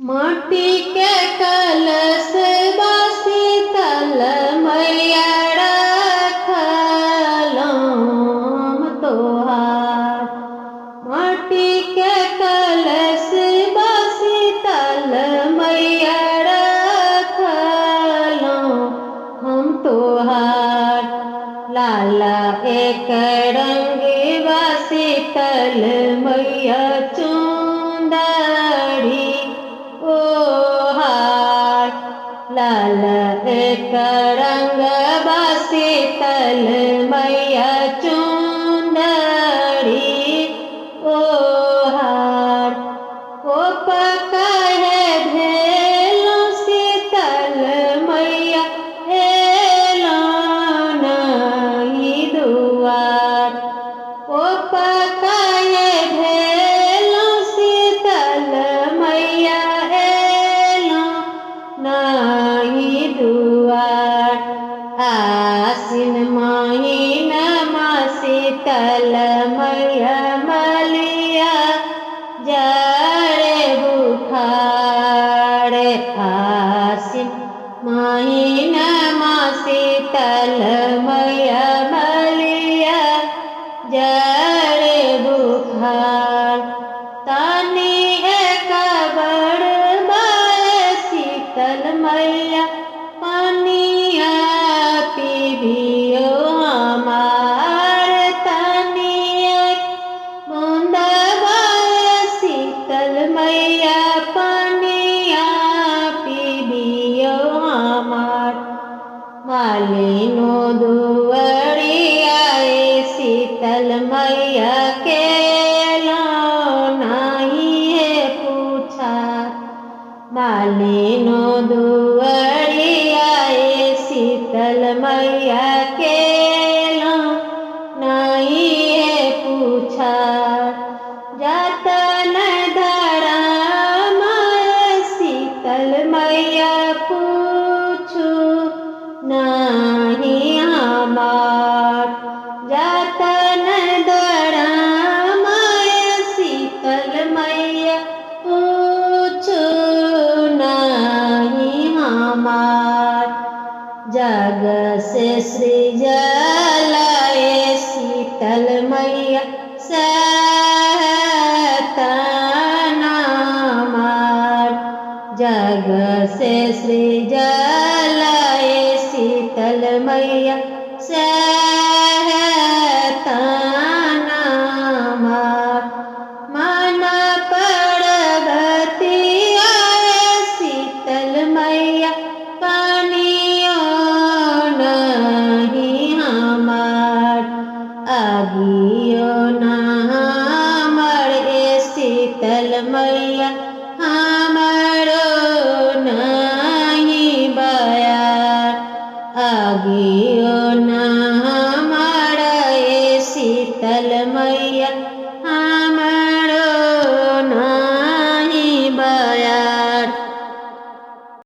माटी के कलश बासी तल मैया रखलम तोहार। माटी के कलश बासी तल मैया रखलम हम तोहार। लाला एक रंग बासी तल मैया चुंदड़ी ओहार। लाल एक रंग बासी तल मैया चुंदड़ी ओहार। ओ पका है भेलो शीतल मैया हेलो नहीं दुआर। ओ पका है भेलो शीतल मैया हेलो नहीं दुआर। आसिन महीना शीतल मैया मलिया जड़े बुखार। आसिन महीना शीतल मैया मलिया जड़े बुखार। तानी एक बड़ बाए शीतल मैया पानिया पीबियो हमार। तानी एक बूंद बाए शीतल मैया पानिया पीबियो हमार। मालिनो दुआरिया शीतल मैया के नहीं है पूछा। मालिनो दुआरिया शीतल मैया के नहीं है पूछा। जातन धराम शीतल मैया पूछू नहीं हमार। जातन धराम शीतल मैया पूछू नहीं हमार। जग से सृजल शीतल मैया सतना मार। जग से सृजल